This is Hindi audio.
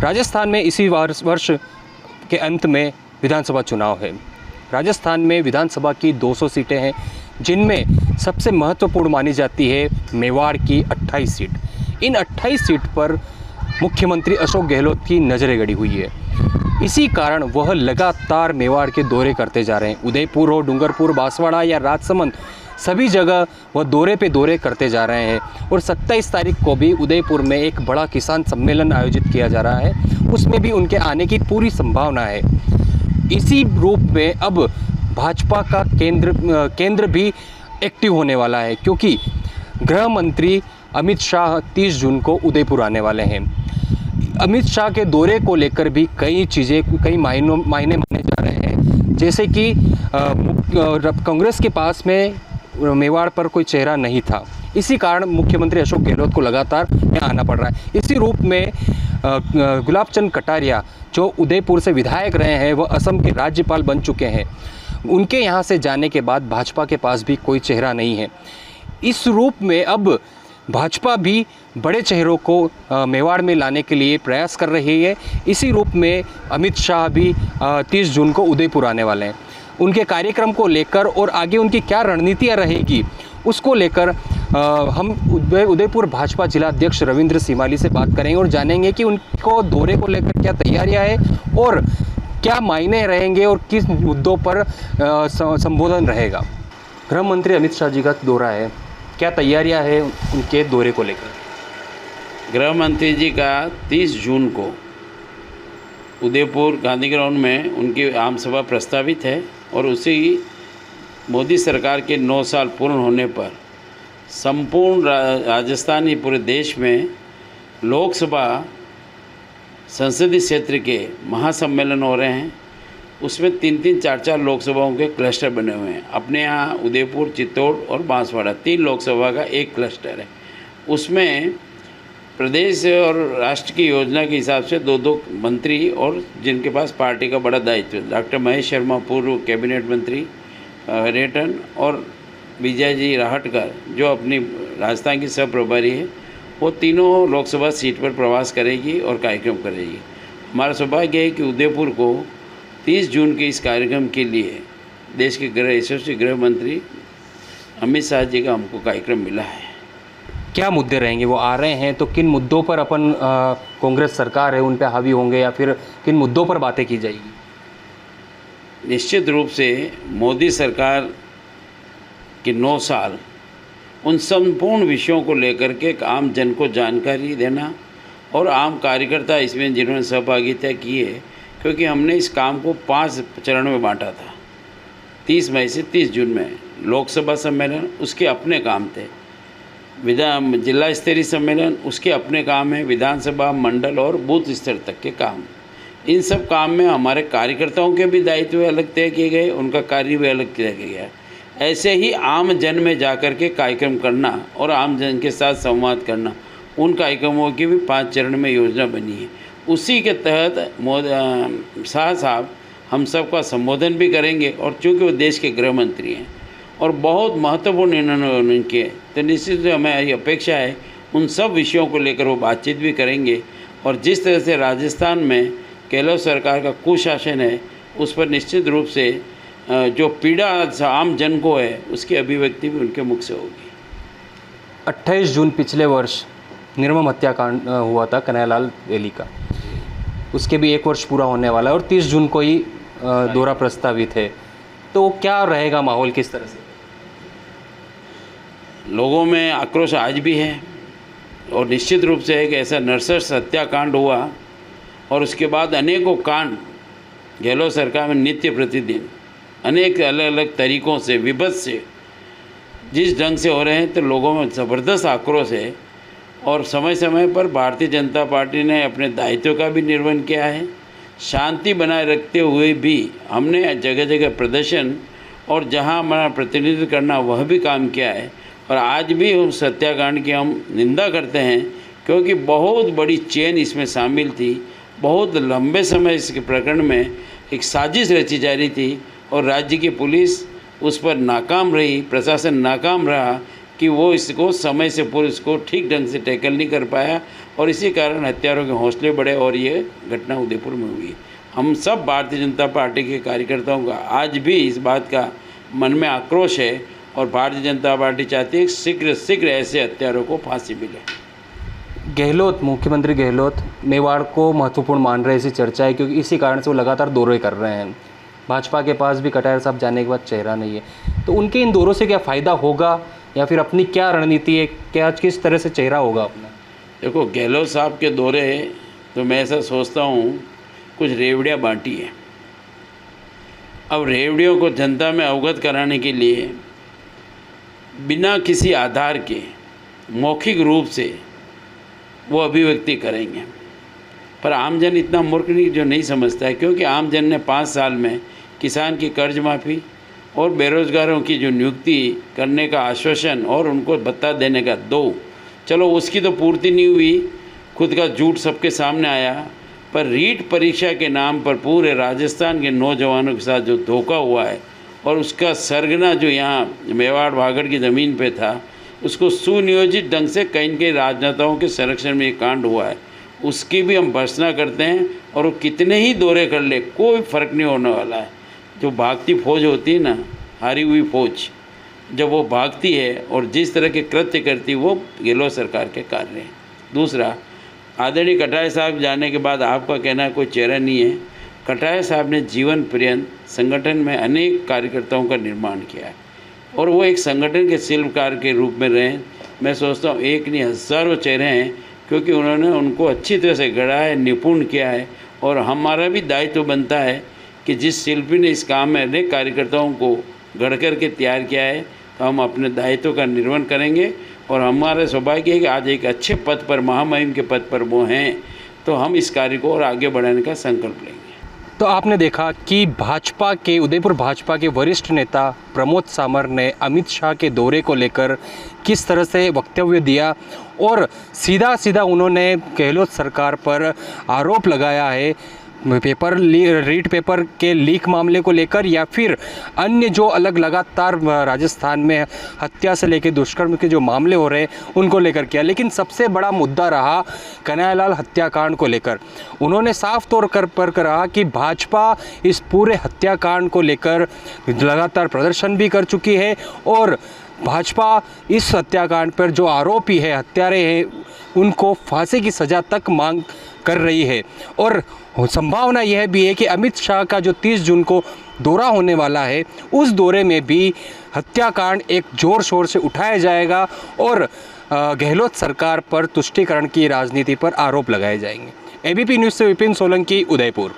राजस्थान में इसी वर्ष के अंत में विधानसभा चुनाव है। राजस्थान में विधानसभा की 200 सीटें हैं, जिनमें सबसे महत्वपूर्ण मानी जाती है मेवाड़ की 28 सीट। इन 28 सीट पर मुख्यमंत्री अशोक गहलोत की नज़रें गड़ी हुई है। इसी कारण वह लगातार मेवाड़ के दौरे करते जा रहे हैं। उदयपुर हो, डूंगरपुर, बांसवाड़ा या राजसमंद, सभी जगह वह दौरे पे दौरे करते जा रहे हैं। और 27 तारीख को भी उदयपुर में एक बड़ा किसान सम्मेलन आयोजित किया जा रहा है, उसमें भी उनके आने की पूरी संभावना है। इसी रूप में अब भाजपा का केंद्र भी एक्टिव होने वाला है, क्योंकि गृह मंत्री अमित शाह 30 जून को उदयपुर आने वाले हैं। अमित शाह के दौरे को लेकर भी कई मायने माने जा रहे हैं, जैसे कि कांग्रेस के पास में मेवाड़ पर कोई चेहरा नहीं था। इसी कारण मुख्यमंत्री अशोक गहलोत को लगातार यहाँ आना पड़ रहा है। इसी रूप में गुलाब चंद कटारिया, जो उदयपुर से विधायक रहे हैं, वह असम के राज्यपाल बन चुके हैं। उनके यहाँ से जाने के बाद भाजपा के पास भी कोई चेहरा नहीं है। इस रूप में अब भाजपा भी बड़े चेहरों को मेवाड़ में लाने के लिए प्रयास कर रही है। इसी रूप में अमित शाह भी 30 जून को उदयपुर आने वाले हैं। उनके कार्यक्रम को लेकर और आगे उनकी क्या रणनीतियाँ रहेगी, उसको लेकर हम उदयपुर भाजपा जिलाध्यक्ष रविंद्र सीमाली से बात करेंगे और जानेंगे कि उनको दौरे को लेकर क्या तैयारियां हैं और क्या मायने रहेंगे और किस मुद्दों पर संबोधन रहेगा। गृह मंत्री अमित शाह जी का दौरा है, क्या तैयारियां हैं उनके दौरे को लेकर? गृह मंत्री जी का 30 जून को उदयपुर गांधी ग्राउंड में उनकी आम सभा प्रस्तावित है और उसी मोदी सरकार के 9 साल पूर्ण होने पर संपूर्ण राजस्थान ही पूरे देश में लोकसभा संसदीय क्षेत्र के महासम्मेलन हो रहे हैं। उसमें 3-3, 4-4 लोकसभाओं के क्लस्टर बने हुए हैं। अपने यहाँ उदयपुर, चित्तौड़ और बांसवाड़ा 3 लोकसभा का एक क्लस्टर है। उसमें प्रदेश और राष्ट्र की योजना के हिसाब से 2-2 मंत्री और जिनके पास पार्टी का बड़ा दायित्व है, डॉक्टर महेश शर्मा पूर्व कैबिनेट मंत्री पर्यटन और विजय जी राहटकर जो अपनी राजस्थान की सब प्रभारी है, वो तीनों लोकसभा सीट पर प्रवास करेगी और कार्यक्रम करेगी। हमारा सौभाग्य है कि उदयपुर को 30 जून के इस कार्यक्रम के लिए देश के यशस्वी गृह मंत्री अमित शाह जी का हमको कार्यक्रम मिला है। क्या मुद्दे रहेंगे? वो आ रहे हैं तो किन मुद्दों पर अपन कांग्रेस सरकार है उन पर हावी होंगे या फिर किन मुद्दों पर बातें की जाएगी? निश्चित रूप से मोदी सरकार के 9 साल उन संपूर्ण विषयों को लेकर के आम जन को जानकारी देना और आम कार्यकर्ता इसमें जिन्होंने सहभागिता की है, क्योंकि हमने इस काम को 5 चरण में बांटा था। 30 मई से 30 जून में लोकसभा सम्मेलन, उसके अपने काम थे। जिला स्तरीय सम्मेलन, उसके अपने काम है। विधानसभा, मंडल और बूथ स्तर तक के काम, इन सब काम में हमारे कार्यकर्ताओं के भी दायित्व अलग तय किए गए, उनका कार्य भी अलग तय किया गया। ऐसे ही आम जन में जाकर के कार्यक्रम करना और आम जन के साथ संवाद करना, उन कार्यक्रमों की भी 5 चरण में योजना बनी है। उसी के तहत शाह साहब हम सब का संबोधन भी करेंगे और चूँकि वो देश के गृह मंत्री हैं और बहुत महत्वपूर्ण निर्णय उनके, तो निश्चित रूप से हमें अपेक्षा है उन सब विषयों को लेकर वो बातचीत भी करेंगे। और जिस तरह से राजस्थान में गहलोत सरकार का कुशासन है, उस पर निश्चित रूप से जो पीड़ा आम जन को है, उसकी अभिव्यक्ति भी उनके मुख से होगी। 28 जून पिछले वर्ष निर्मम हत्याकांड हुआ था कन्हैयालाल वेली का, उसके भी 1 वर्ष पूरा होने वाला है और 30 जून को ही दौरा प्रस्तावित है। तो क्या रहेगा माहौल, किस तरह से? लोगों में आक्रोश आज भी है और निश्चित रूप से एक ऐसा नरसंस हत्याकांड हुआ और उसके बाद अनेकों कांड गहलोत सरकार में नित्य प्रतिदिन अनेक अलग अलग तरीक़ों से विभत्स से जिस ढंग से हो रहे हैं, तो लोगों में ज़बरदस्त आक्रोश है। और समय समय पर भारतीय जनता पार्टी ने अपने दायित्व का भी निर्वहन किया है। शांति बनाए रखते हुए भी हमने जगह जगह प्रदर्शन और जहां हमारा प्रतिनिधित्व करना वह भी काम किया है। और आज भी उस हत्याकांड की हम निंदा करते हैं, क्योंकि बहुत बड़ी चेन इसमें शामिल थी। बहुत लंबे समय इस प्रकरण में एक साजिश रची जा रही थी और राज्य की पुलिस उस पर नाकाम रही, प्रशासन नाकाम रहा कि वो इसको समय से पुलिस को ठीक ढंग से टैकल नहीं कर पाया और इसी कारण हत्यारों के हौसले बढ़े और ये घटना उदयपुर में हुई। हम सब भारतीय जनता पार्टी के कार्यकर्ताओं का आज भी इस बात का मन में आक्रोश है और भारतीय जनता पार्टी चाहती है शीघ्र शीघ्र ऐसे हत्यारों को फांसी मिले। गहलोत, मुख्यमंत्री गहलोत मेवाड़ को महत्वपूर्ण मान रहे, ऐसी चर्चा है, क्योंकि इसी कारण से वो लगातार दौरे कर रहे हैं। भाजपा के पास भी कटारिया साहब जाने के बाद चेहरा नहीं है, तो उनके इन दौरों से क्या फ़ायदा होगा या फिर अपनी क्या रणनीति है, क्या किस तरह से चेहरा होगा अपना? देखो, गहलोत साहब के दौरे तो मैं ऐसा सोचता हूँ कुछ रेवड़ियाँ बांटी है। अब रेवड़ियों को जनता में अवगत कराने के लिए बिना किसी आधार के मौखिक रूप से वो अभिव्यक्ति करेंगे, पर आमजन इतना मूर्ख नहीं जो नहीं समझता है, क्योंकि आमजन ने 5 साल में किसान की कर्ज माफ़ी और बेरोज़गारों की जो नियुक्ति करने का आश्वासन और उनको भत्ता देने का चलो उसकी तो पूर्ति नहीं हुई, खुद का झूठ सबके सामने आया, पर रीट परीक्षा के नाम पर पूरे राजस्थान के नौजवानों के साथ जो धोखा हुआ है और उसका सरगना जो यहाँ मेवाड़ भागड़ की ज़मीन पे था, उसको सुनियोजित ढंग से कहीं कई राजनेताओं के संरक्षण में ये कांड हुआ है, उसकी भी हम भर्त्सना करते हैं। और वो कितने ही दौरे कर ले, कोई फ़र्क नहीं होने वाला है। जो भागती फौज होती है ना, हारी हुई फौज, जब वो भागती है और जिस तरह के कृत्य करती है, वो गहलोत सरकार के कार्य हैं। दूसरा, आदरणीय कटारिया साहब जाने के बाद आपका कहना कोई चेहरा नहीं है। कटारिया साहब ने जीवन पर्यंत संगठन में अनेक कार्यकर्ताओं का निर्माण किया है और वो एक संगठन के शिल्पकार के रूप में रहे। मैं सोचता हूँ एक नहीं हज़ारों चेहरे हैं, क्योंकि उन्होंने उनको अच्छी तरह से गढ़ा है, निपुण किया है। और हमारा भी दायित्व बनता है कि जिस शिल्पी ने इस काम में अनेक कार्यकर्ताओं को गढ़ कर के तैयार किया है, तो हम अपने दायित्व का निर्वहन करेंगे। और हमारा सौभाग्य है कि आज एक अच्छे पद पर, महामहिम के पद पर वो हैं, तो हम इस कार्य को और आगे बढ़ाने का संकल्प लेंगे। तो आपने देखा कि भाजपा के उदयपुर भाजपा के वरिष्ठ नेता प्रमोद सामर ने अमित शाह के दौरे को लेकर किस तरह से वक्तव्य दिया और सीधा सीधा उन्होंने गहलोत सरकार पर आरोप लगाया है रीट पेपर के लीक मामले को लेकर या फिर अन्य जो अलग लगातार राजस्थान में हत्या से लेकर दुष्कर्म के जो मामले हो रहे हैं उनको लेकर किया। लेकिन सबसे बड़ा मुद्दा रहा कन्हैयालाल हत्याकांड को लेकर। उन्होंने साफ तौर पर कहा कि भाजपा इस पूरे हत्याकांड को लेकर लगातार प्रदर्शन भी कर चुकी है और भाजपा इस हत्याकांड पर जो आरोपी है, हत्यारे हैं, उनको फांसी की सज़ा तक मांग कर रही है। और संभावना यह भी है कि अमित शाह का जो 30 जून को दौरा होने वाला है, उस दौरे में भी हत्याकांड एक ज़ोर शोर से उठाया जाएगा और गहलोत सरकार पर तुष्टीकरण की राजनीति पर आरोप लगाए जाएंगे। एबीपी न्यूज़ से विपिन सोलंकी, उदयपुर।